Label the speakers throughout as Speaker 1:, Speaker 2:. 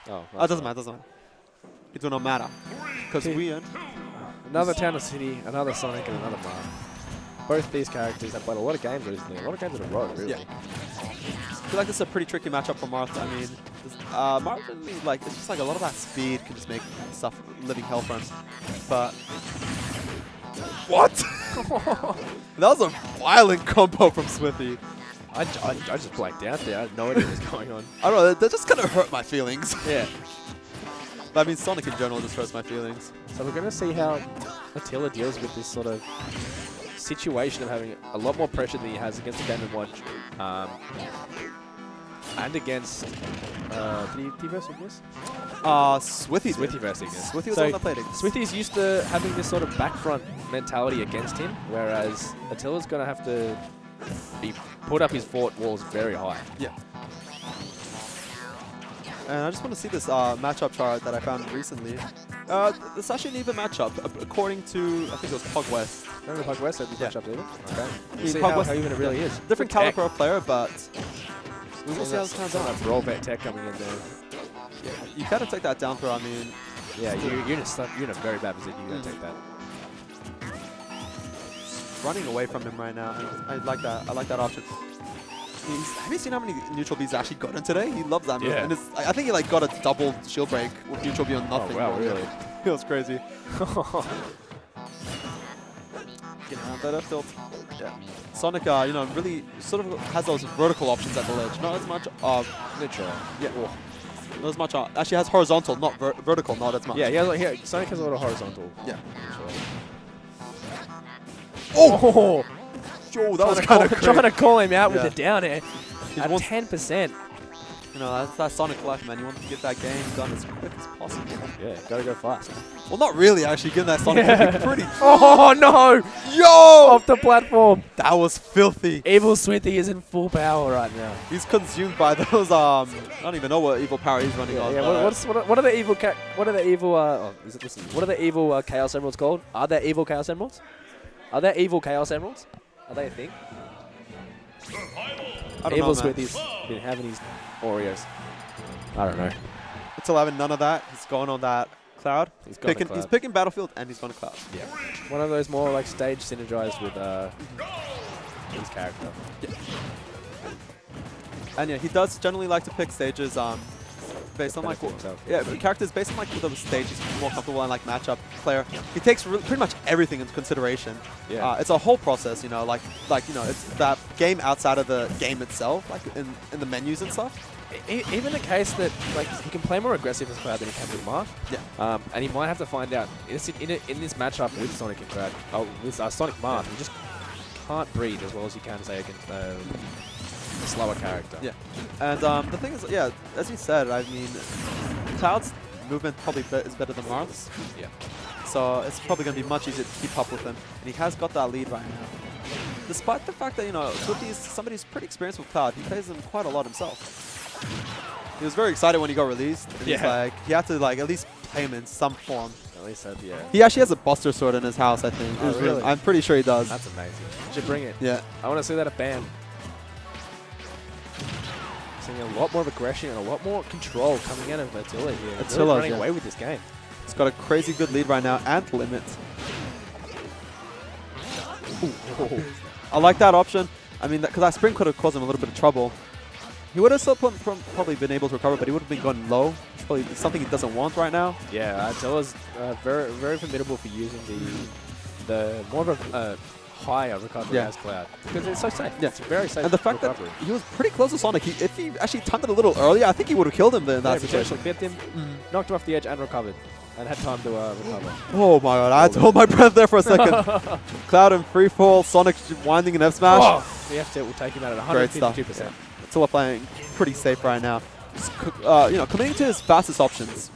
Speaker 1: Oh,
Speaker 2: it doesn't matter. It will not matter because we earned.
Speaker 1: Another Town of City, another Sonic, and another Marth. Both these characters have played a lot of games recently. A lot of games in a row, really.
Speaker 2: Yeah. I feel like this is a pretty tricky matchup for Marth. I mean, Marth, like, it's just like a lot of that speed can just make stuff living hell for him. But what? That was a violent combo from Swithi.
Speaker 1: I just blacked out there. I had no idea what was going on.
Speaker 2: I don't know. That just kind of hurt my feelings.
Speaker 1: Yeah.
Speaker 2: But I mean, Sonic in general just hurts my feelings.
Speaker 1: So we're going to see how Attila deals with this sort of situation of having a lot more pressure than he has against the Game & Watch. And against... did he verse Ignis?
Speaker 2: Swithi
Speaker 1: versus Ignis.
Speaker 2: Swithi was the one that played Ignis.
Speaker 1: Swithy's used to having this sort of back front mentality against him, whereas Attila's going to have to put up his fort walls very high.
Speaker 2: Yeah. And I just want to see this matchup chart that I found recently. It's actually an even matchup, according to, I think it was Pug West.
Speaker 1: Remember Pug West said the matchup even? Okay. We'll see
Speaker 2: Pug
Speaker 1: how
Speaker 2: West,
Speaker 1: even it really is.
Speaker 2: Different caliber of player, but we'll see how this turns out.
Speaker 1: That roll vet tech coming in there.
Speaker 2: Yeah, you gotta take that down throw. I mean,
Speaker 1: yeah, you're in a very bad position. You gotta take that.
Speaker 2: Running away from him right now. I like that. I like that option. Have you seen how many neutral Bs actually got in today? He loves that move.
Speaker 1: Yeah.
Speaker 2: And I think he like got a double shield break with neutral B on nothing.
Speaker 1: Oh, wow, really?
Speaker 2: It was crazy. Getting out that F tilt. Yeah. Sonic, really sort of has those vertical options at the ledge. Not as much
Speaker 1: Neutral.
Speaker 2: Yeah. Not as much. Actually, has horizontal, not vertical, not as much.
Speaker 1: Yeah, Sonic has a lot of horizontal.
Speaker 2: Yeah.
Speaker 1: Oh!
Speaker 2: Yo, that was kind of
Speaker 1: trying to call him out with
Speaker 2: Yeah.
Speaker 1: the down air at
Speaker 2: wants-
Speaker 1: 10%.
Speaker 2: You know, that's that Sonic life, man. You want to get that game done as quick as possible.
Speaker 1: Yeah, gotta go fast.
Speaker 2: Well, not really, actually. Given that Sonic was pretty...
Speaker 1: Oh no!
Speaker 2: Yo!
Speaker 1: Off the platform.
Speaker 2: That was filthy.
Speaker 1: Evil Swithi is in full power right now.
Speaker 2: He's consumed by those, I don't even know what evil power he's running on.
Speaker 1: What are the evil what are the evil what are the evil Chaos Emeralds called? Are there evil Chaos Emeralds? Are there evil Chaos Emeralds? Are they a thing?
Speaker 2: I don't
Speaker 1: Evil
Speaker 2: know, man.
Speaker 1: Swithy's been having his Oreos. I don't know.
Speaker 2: It's 11, none of that. He's going on that cloud.
Speaker 1: He's going to
Speaker 2: He's
Speaker 1: cloud.
Speaker 2: picking Battlefield and he's going to cloud.
Speaker 1: Yeah. One of those more like stage synergized with his character.
Speaker 2: Yeah. And yeah, he does generally like to pick stages based on like characters based on like the stage he's more comfortable and like matchup player. He takes pretty much everything into consideration.
Speaker 1: Yeah.
Speaker 2: It's a whole process, you know, it's that game outside of the game itself, like in the menus and stuff.
Speaker 1: Even the case that like he can play more aggressive as Cloud than he can with Marth.
Speaker 2: Yeah.
Speaker 1: And he might have to find out in this matchup with Sonic and Cloud, with Sonic Marth, he just can't breathe as well as he can say against a slower character.
Speaker 2: Yeah. And the thing is, yeah, as you said, I mean, Cloud's movement probably is better than Marth's.
Speaker 1: Yeah.
Speaker 2: So it's probably going to be much easier to keep up with him. And he has got that lead right now. Despite the fact that, you know, Swithi is somebody who's pretty experienced with Cloud. He plays him quite a lot himself. He was very excited when he got released. And he's like, he had to like at least play him in some form.
Speaker 1: At least that, yeah.
Speaker 2: He actually has a Buster Sword in his house, I think.
Speaker 1: Oh, really?
Speaker 2: I'm pretty sure he does.
Speaker 1: That's amazing. You should bring it.
Speaker 2: Yeah.
Speaker 1: I want to see that at BAM. Seeing a lot more of aggression and a lot more control coming out of Attila here. He's really running away with this game.
Speaker 2: He's got a crazy good lead right now and limit. I like that option. I mean, because that sprint could have caused him a little bit of trouble. He would have still probably been able to recover, but he would have been going low. It's probably something he doesn't want right now.
Speaker 1: Yeah, Attila's very, very formidable for using the more of a higher recovery as Cloud. Because it's so safe. Yeah. It's very safe.
Speaker 2: And the fact
Speaker 1: recovery.
Speaker 2: that he was pretty close to Sonic, if he actually timed it a little earlier, I think he would have killed him in that situation.
Speaker 1: Bit him, knocked him off the edge and recovered. And had time to recover.
Speaker 2: Oh my god, I had to hold my breath there for a second. Cloud in free fall, Sonic winding an F smash.
Speaker 1: Oh, the F tilt will take him out at 152%.
Speaker 2: Yeah. Attila playing pretty safe right now. Just, committing to his fastest options.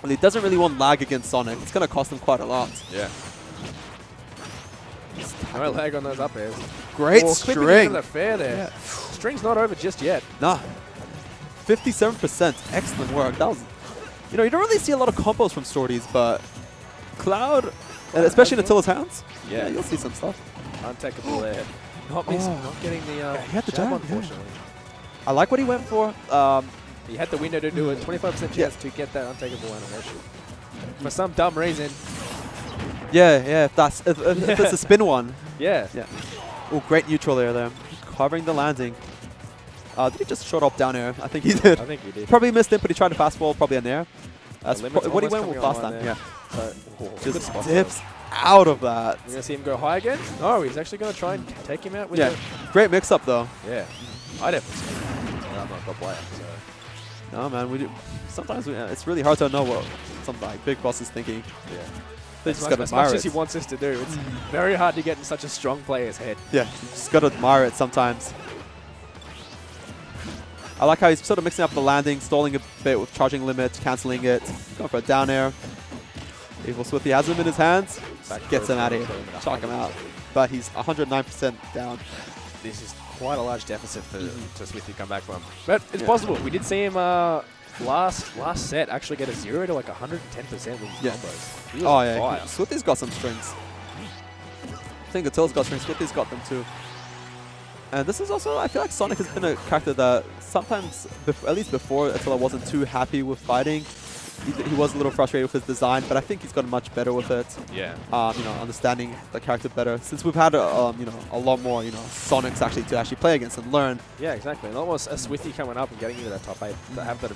Speaker 2: And he doesn't really want lag against Sonic. It's going to cost him quite a lot.
Speaker 1: Yeah. No lag on those up airs.
Speaker 2: Great string.
Speaker 1: The fair there. Yeah. String's not over just yet.
Speaker 2: Nah. 57%. Excellent work. That was... You know, you don't really see a lot of combos from Storties, but Cloud, and especially in Attila's hands, yeah, you'll see some stuff.
Speaker 1: Untakeable there. Not getting the
Speaker 2: he had the jab,
Speaker 1: unfortunately.
Speaker 2: I like what he went for.
Speaker 1: He had the window to do it. 25% chance to get that untakeable animation. For some dumb reason.
Speaker 2: Yeah. If it's a spin one.
Speaker 1: Yeah.
Speaker 2: Oh, great neutral there. Covering the landing. Did he just short up down air? I think he did.
Speaker 1: I think he did.
Speaker 2: Probably missed it, but he tried to fast forward, probably an air. That's what he went with last time.
Speaker 1: Yeah.
Speaker 2: Just dips out of that.
Speaker 1: We're going to see him go high again? No, he's actually going to try and take him out with
Speaker 2: Great mix-up, though.
Speaker 1: Yeah. I definitely see it. I'm not a top player, so.
Speaker 2: No, man. Sometimes it's really hard to know what something like BigBoss is thinking.
Speaker 1: Yeah.
Speaker 2: As
Speaker 1: much as he wants us to do, it's very hard to get in such a strong player's head.
Speaker 2: Yeah, you just got to admire it sometimes. I like how he's sort of mixing up the landing, stalling a bit with charging limit, cancelling it, going for a down air. Evil Swithi has him in his hands, gets him out of here, chalk him out. But he's 109% down.
Speaker 1: This is quite a large deficit for Swithi to come back from. But it's possible. We did see him last set actually get a 0 to like 110% with his combos. He was fire.
Speaker 2: Swithy's got some strings. I think Attila's got strings, Swithy's got them too. And this is also, I feel like Sonic has been a character that sometimes, at least before, Attila wasn't too happy with fighting. He was a little frustrated with his design, but I think he's gotten much better with it.
Speaker 1: Yeah.
Speaker 2: Understanding the character better. Since we've had, a lot more, Sonics to actually play against and learn.
Speaker 1: Yeah, exactly. And almost a Swithi coming up and getting into that top 8 to have that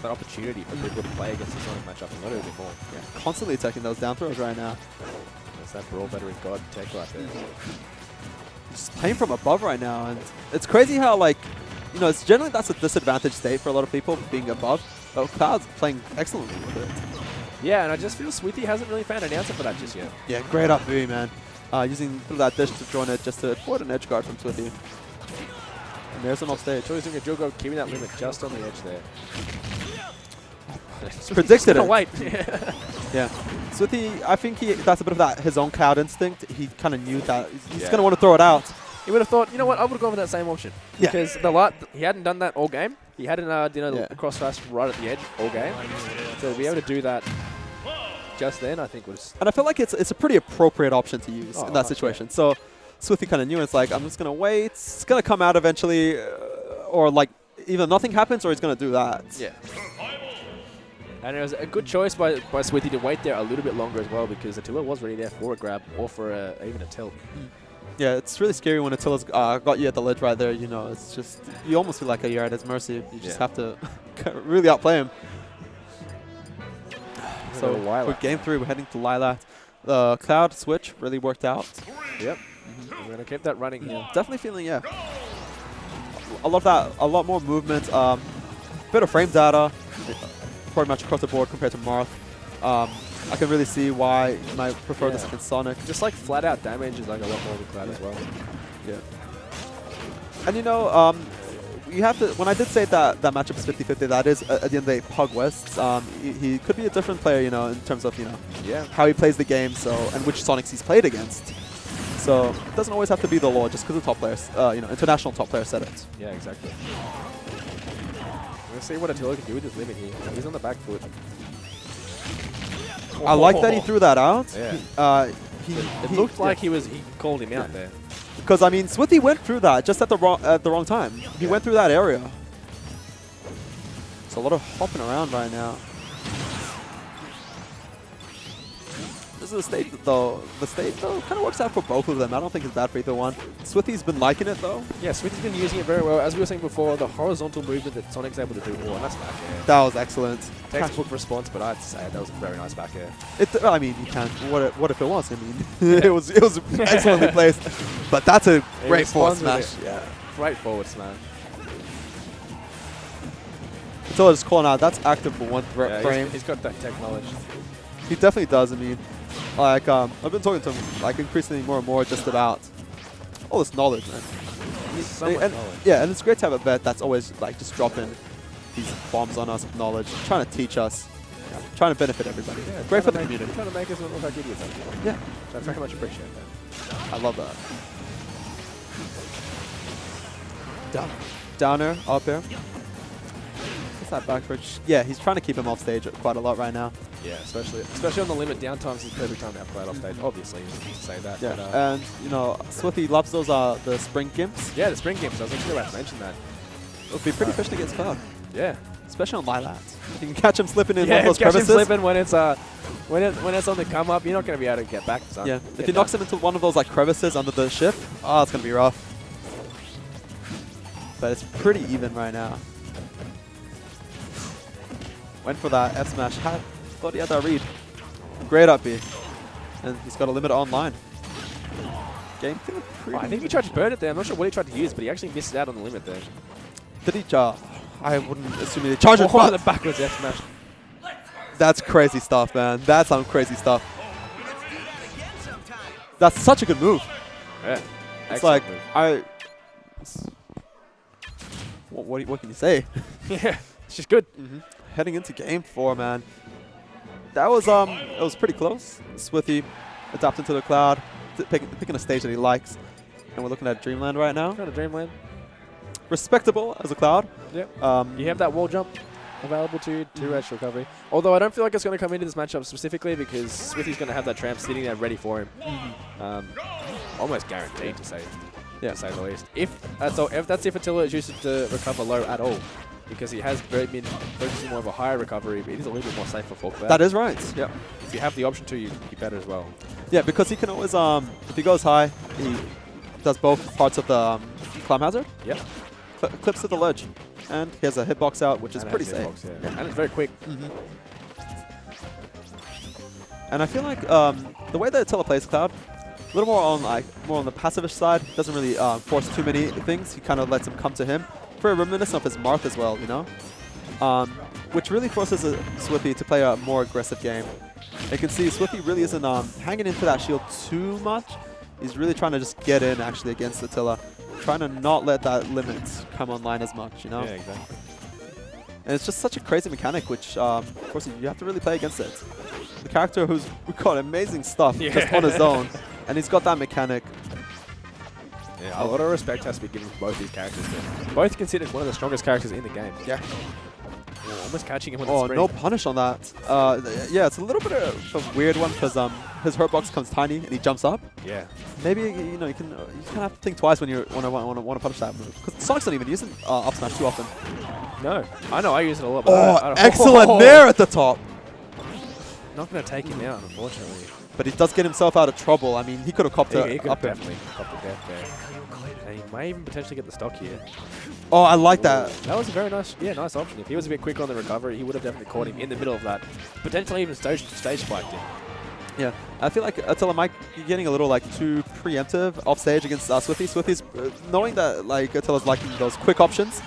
Speaker 1: opportunity for people to play against the Sonic matchup and learn a bit more.
Speaker 2: Yeah, constantly taking those down throws right now.
Speaker 1: That's that Brawl Veteran God tech right there.
Speaker 2: Just playing from above right now, and it's crazy how it's generally that's a disadvantaged state for a lot of people being above. But Cloud's playing excellently with it.
Speaker 1: Yeah, and I just feel Swithi hasn't really found an answer for that just yet.
Speaker 2: Yeah, great up B, man. Using that dish to join it just to avoid an edge guard from Swithi. And there's an off stage.
Speaker 1: So he's doing a Jugo, keeping that limit just on the edge there.
Speaker 2: Predicted it.
Speaker 1: Wait.
Speaker 2: Yeah. Swithi, I think that's a bit of his own Cloud instinct. He kind of knew that he's going to want to throw it out.
Speaker 1: He would have thought, you know what, I would have gone with that same option.
Speaker 2: Yeah.
Speaker 1: Because he hadn't done that all game. He hadn't done a cross fast right at the edge all game. So to be able to do that just then, I think was...
Speaker 2: And I feel like it's a pretty appropriate option to use in that situation. Yeah. So Swithi kind of knew it's like, I'm just going to wait. It's going to come out eventually. Or either nothing happens or he's going to do that.
Speaker 1: Yeah. And it was a good choice by Swithi to wait there a little bit longer as well, because Attila was ready there for a grab or for even a tilt.
Speaker 2: Yeah, it's really scary when Attila's got you at the ledge right there. It's just, you almost feel like you're at his mercy. You just have to really outplay him. So for game 3, we're heading to Lilat. The Cloud switch really worked out.
Speaker 1: Yep. We're going to keep that running here.
Speaker 2: Definitely feeling, a lot more movement, bit of frame data, pretty much across the board compared to Marth. I can really see why you might prefer this against Sonic.
Speaker 1: Just flat out damage is a lot more with Cloud as well.
Speaker 2: Yeah. And you have to, when I did say that matchup is 50-50, that is at the end of the day Pug West. He could be a different player, in terms of, how he plays the game, and which Sonics he's played against. So it doesn't always have to be the law just because the top players, international top player set it.
Speaker 1: Yeah, exactly. Let's see what Attila can do with his limit here. He's on the back foot.
Speaker 2: I like that he threw that out.
Speaker 1: Yeah. It looked like he called him out there.
Speaker 2: Because Swithi went through that just at the wrong time. He went through that area. It's a lot of hopping around right now. This is the state though. The state though kind of works out for both of them. I don't think it's bad for either one. Swithy's been liking it though.
Speaker 1: Yeah, Swithy's been using it very well. As we were saying before, the horizontal movement that Sonic's able to do. Oh, nice back air.
Speaker 2: That was excellent.
Speaker 1: Textbook response, but I'd say that was a very nice back air.
Speaker 2: I mean, you can't. What if it was? I mean, it was excellently placed. But that's a great forward smash.
Speaker 1: Yeah, great forward smash.
Speaker 2: Until just calling out, that's active for one frame.
Speaker 1: He's got that tech knowledge.
Speaker 2: He definitely does. I mean, I've been talking to him increasingly more and more just about all this knowledge, man.
Speaker 1: So much knowledge.
Speaker 2: Yeah, and it's great to have a vet that's always just dropping these bombs on us of knowledge, trying to teach us, trying to benefit everybody.
Speaker 1: Yeah,
Speaker 2: great for the community.
Speaker 1: Trying to make us look like idiots.
Speaker 2: Yeah,
Speaker 1: so I very much appreciate that.
Speaker 2: I love that. Downer, up air. What's that back switch? Yeah, he's trying to keep him off stage quite a lot right now.
Speaker 1: Yeah, especially on the limit downtimes is perfect time to have Cloud off stage. Obviously, you say that.
Speaker 2: Yeah,
Speaker 1: but,
Speaker 2: and Swithi loves those the spring gimps.
Speaker 1: Yeah, the spring gimps. I was actually about to mention that.
Speaker 2: It would be pretty efficient against Cloud.
Speaker 1: Yeah.
Speaker 2: Especially on my lands. You can catch him slipping in one
Speaker 1: Yeah,
Speaker 2: of those
Speaker 1: catch him
Speaker 2: crevices.
Speaker 1: slipping when it's on the come up. You're not going to be able to get back, son.
Speaker 2: Yeah, if he knocks him into one of those like crevices under the ship, oh, it's going to be rough. But it's pretty even right now. Went for that F smash. Thought he had that read. Great up B. And he's got a limiter online. Game feeling pretty.
Speaker 1: I think he tried to burn it there. I'm not sure what he tried to use, but he actually missed out on the limit there.
Speaker 2: Did he charge? I wouldn't assume he charged it.
Speaker 1: Oh, the backwards F smash.
Speaker 2: That's crazy stuff, man. That's some crazy stuff. That's such a good move.
Speaker 1: Yeah.
Speaker 2: It's like,
Speaker 1: move.
Speaker 2: what can you say?
Speaker 1: Yeah, it's just good.
Speaker 2: Heading into game 4, man. That was it was pretty close. Swithi adapting to the cloud, picking a stage that he likes, and we're looking at Dreamland right now.
Speaker 1: Kind of Dreamland.
Speaker 2: Respectable as a cloud.
Speaker 1: Yep. You have that wall jump available to you, 2-edge recovery. Although I don't feel like it's going to come into this matchup specifically because Swithy's going to have that tramp sitting there ready for him. Almost guaranteed to say the least. If Attila is used to recover low at all, because he has been focusing more of a higher recovery, but it is a little bit more safe for Falk.
Speaker 2: That is right. Yeah.
Speaker 1: If you have the option to, you better as well.
Speaker 2: Yeah, because he can always if he goes high, he does both parts of the climb hazard.
Speaker 1: Yep.
Speaker 2: Clips to the ledge, and he has a hitbox out, which is pretty safe.
Speaker 1: Hitbox, yeah. And it's very quick.
Speaker 2: And I feel like the way that Attila plays Cloud, a little more on the passive side, doesn't really force too many things. He kind of lets him come to him. Very reminiscent of his Marth as well, you know, which really forces Swithi to play a more aggressive game. You can see Swithi really isn't hanging into that shield too much. He's really trying to just get in actually against Attila, trying to not let that limit come online as much, you know.
Speaker 1: Yeah, exactly.
Speaker 2: And it's just such a crazy mechanic, which of course you have to really play against it. The character who's got amazing stuff just on his own, and he's got that mechanic.
Speaker 1: Yeah, a lot of respect has to be given to both these characters. Both considered one of the strongest characters in the game.
Speaker 2: Yeah.
Speaker 1: Almost catching him with the
Speaker 2: Oh,
Speaker 1: spring.
Speaker 2: no punish on that. Yeah, it's a little bit of a weird one because his hurt box comes tiny and he jumps up.
Speaker 1: Yeah.
Speaker 2: Maybe you kind of have to think twice when you want to punish that move because Sonic's not even using up smash too often.
Speaker 1: No, I know I use it a lot.
Speaker 2: But excellent nair at the top.
Speaker 1: Not going to take him out, unfortunately.
Speaker 2: But he does get himself out of trouble. I mean, he could have copped
Speaker 1: He
Speaker 2: it
Speaker 1: could
Speaker 2: up.
Speaker 1: definitely copped a death there. And he may even potentially get the stock here.
Speaker 2: Oh, I like that.
Speaker 1: That was a very nice option. If he was a bit quicker on the recovery, he would have definitely caught him in the middle of that. Potentially even stage spiked him.
Speaker 2: Yeah, I feel like Attila might be getting a little too preemptive off stage against Swithi. Swithi's knowing that Attila's liking those quick options,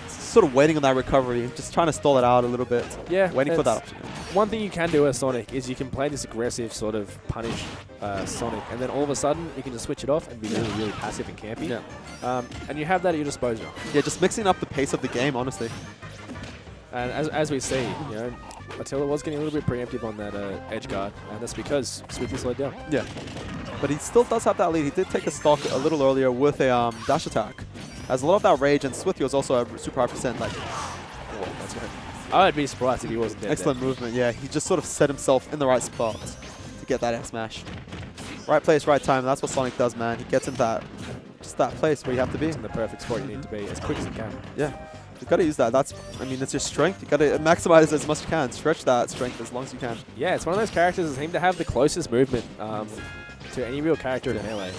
Speaker 2: sort of waiting on that recovery, just trying to stall it out a little bit.
Speaker 1: Yeah,
Speaker 2: waiting for that option.
Speaker 1: One thing you can do as Sonic is you can play this aggressive sort of punish Sonic, and then all of a sudden you can just switch it off and be really, really passive and campy.
Speaker 2: Yeah.
Speaker 1: And you have that at your disposal.
Speaker 2: Yeah, just mixing up the pace of the game, honestly.
Speaker 1: And as we see, you know, Attila was getting a little bit preemptive on that edge guard, and that's because Swithi slowed down.
Speaker 2: Yeah, but he still does have that lead. He did take a stock a little earlier with a dash attack. Has a lot of that rage, and Swithi was also a super high percent.
Speaker 1: Oh, that's good. I'd be surprised if he wasn't dead.
Speaker 2: Excellent movement, yeah. He just sort of set himself in the right spot to get that F smash. Right place, right time. That's what Sonic does, man. He gets in that place where you have to be.
Speaker 1: It's in the perfect spot you need to be, as quick as you can.
Speaker 2: Yeah, you've got to use that. It's your strength. You've got to maximize as much as you can. Stretch that strength as long as you can.
Speaker 1: Yeah, it's one of those characters that seem to have the closest movement to any real character in Melee.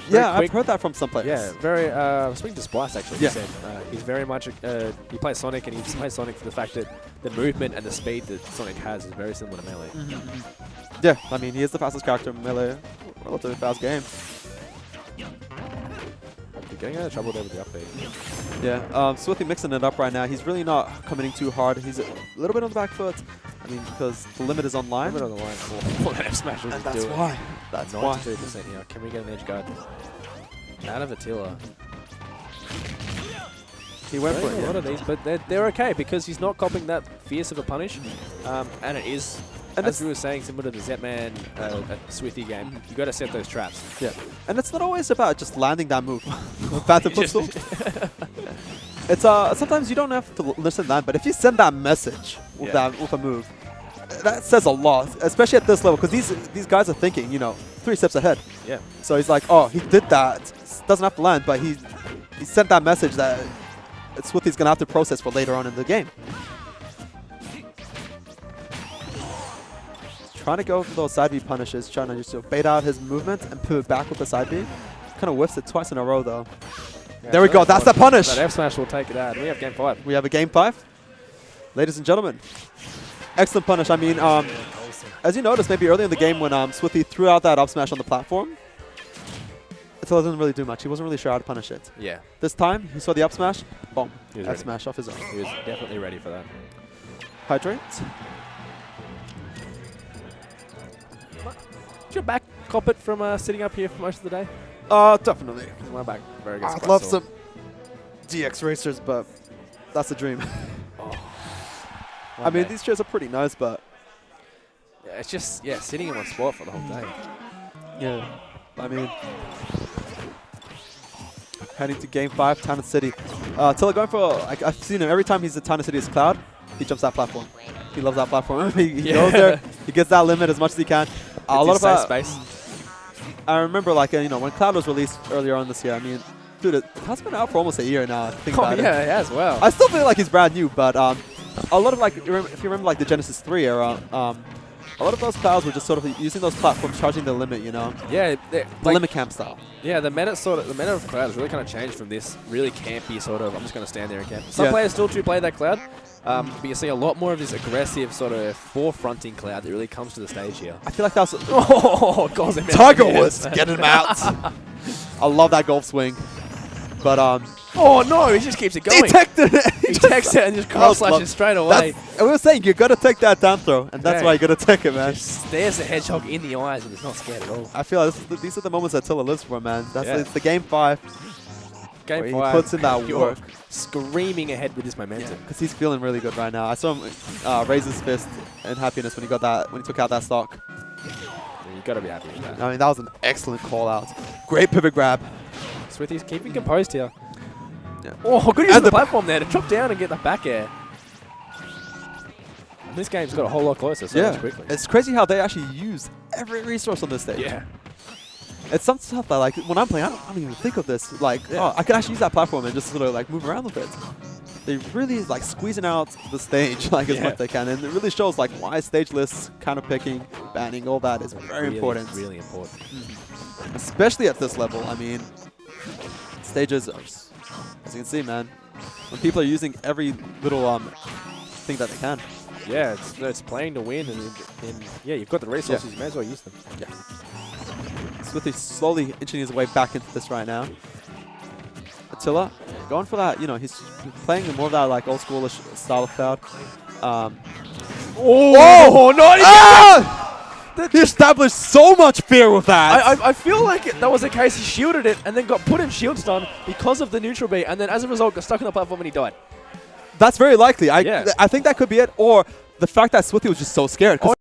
Speaker 2: Yeah, I've heard that from some players.
Speaker 1: Yeah, very. Speaking to Splice, actually,
Speaker 2: yeah.
Speaker 1: He said he's very much. He plays Sonic, and he plays Sonic for the fact that the movement and the speed that Sonic has is very similar to Melee.
Speaker 2: Yeah, I mean, he is the fastest character in Melee. Relatively fast game.
Speaker 1: You're getting out of trouble there with the upbeat.
Speaker 2: Yeah, Swithi mixing it up right now. He's really not committing too hard. He's a little bit on the back foot. I mean, because the limit is online.
Speaker 1: Limit on the line. Oh, that F smash was
Speaker 2: and that's why.
Speaker 1: That's 93% here. Can we get an edge guard? Out of Attila.
Speaker 2: He went for it.
Speaker 1: A lot of these, but they're okay because he's not copping that fierce of a punish, and it is. And as we were saying, similar to the Zetman Swithi game, you got to set those traps.
Speaker 2: Yeah, and it's not always about just landing that move. Phantom footstool. It's sometimes you don't have to listen to that, but if you send that message with a move, that says a lot, especially at this level, because these guys are thinking, 3 steps ahead.
Speaker 1: Yeah.
Speaker 2: So he's like, oh, he did that. Doesn't have to land, but he sent that message that Swithy's going to have to process for later on in the game. Trying to go for those side B punishes, trying to just bait out his movement and pivot back with the side B. Kind of whiffs it twice in a row, though.
Speaker 1: Yeah,
Speaker 2: there we go. That's the punish.
Speaker 1: That F smash will take it out. We have game 5.
Speaker 2: We have a game 5. Ladies and gentlemen, excellent punish. I mean, as you noticed, maybe earlier in the game when Swithi threw out that up smash on the platform, Attila didn't really do much. He wasn't really sure how to punish it.
Speaker 1: Yeah.
Speaker 2: This time, he saw the up smash, boom,
Speaker 1: F
Speaker 2: smash off his own.
Speaker 1: He was definitely ready for that.
Speaker 2: Hydrate.
Speaker 1: Did your back cop it from sitting up here for most of the day?
Speaker 2: Definitely.
Speaker 1: My back very good.
Speaker 2: I'd love some DX racers, but that's a dream. I mean, these chairs are pretty nice, but
Speaker 1: yeah, it's just sitting in one spot for the whole day.
Speaker 2: Yeah, I mean, heading to game 5, Town and City. Attila going for, I've seen him every time he's at Town and City's Cloud, he jumps that platform. He loves that platform. he goes there, he gets that limit as much as he can. A lot of
Speaker 1: space.
Speaker 2: I remember, like, when Cloud was released earlier on this year, I mean, dude, it has been out for almost a year now. I think about it.
Speaker 1: It has, well.
Speaker 2: I still feel like he's brand new, but a lot of, like, if you remember, like, the Genesis 3 era, a lot of those Clouds were just sort of using those platforms, charging the limit, you know?
Speaker 1: Yeah.
Speaker 2: The
Speaker 1: like,
Speaker 2: limit camp style.
Speaker 1: Yeah, the meta of Cloud has really kind of changed from this really campy sort of, I'm just going to stand there and camp. Some players still do play that Cloud. But you see a lot more of this aggressive sort of forefronting Cloud that really comes to the stage here.
Speaker 2: I feel like that was...
Speaker 1: Oh, God.
Speaker 2: Tiger Woods, get him out. I love that golf swing. But,
Speaker 1: oh, no, he just keeps it going.
Speaker 2: Detected it.
Speaker 1: He takes it and just cross slashes straight away.
Speaker 2: I was saying, you got to take that down throw, and that's why you got to take it, man.
Speaker 1: Just stares the hedgehog in the eyes and is not scared at all.
Speaker 2: I feel like these are the moments that Attila lives for, man. It's the game 5.
Speaker 1: Game 5.
Speaker 2: He puts in that work.
Speaker 1: Screaming ahead with this momentum.
Speaker 2: Because he's feeling really good right now. I saw him raise his fist in happiness when he took out that stock.
Speaker 1: Yeah, you got to be happy with that.
Speaker 2: I mean, that was an excellent call out. Great pivot grab.
Speaker 1: Swithy's keeping composed here.
Speaker 2: Yeah.
Speaker 1: Oh, good use of the platform there to drop down and get the back air. This game's got a whole lot closer so much quickly.
Speaker 2: It's crazy how they actually use every resource on this stage.
Speaker 1: Yeah.
Speaker 2: It's some stuff that, like, when I'm playing, I don't even think of this. Like, oh, I could actually use that platform and just sort of, like, move around with it. They really, like, squeezing out the stage, like, as much as they can. And it really shows, like, why stage lists, counter picking, banning, all that is very important.
Speaker 1: Really important.
Speaker 2: Especially at this level. I mean, stages, as you can see, man, when people are using every little thing that they can.
Speaker 1: Yeah, it's playing to win. And yeah, you've got the resources. You may as well use them.
Speaker 2: Yeah. Swithi slowly inching his way back into this right now. Attila going for that, he's playing more of that, like, old schoolish style of Cloud.
Speaker 1: Oh, no!
Speaker 2: He established so much fear with that.
Speaker 1: I feel like that was the case. He shielded it and then got put in shield stun because of the neutral B, and then as a result got stuck on the platform and he died.
Speaker 2: That's very likely. I think that could be it, or the fact that Swithi was just so scared.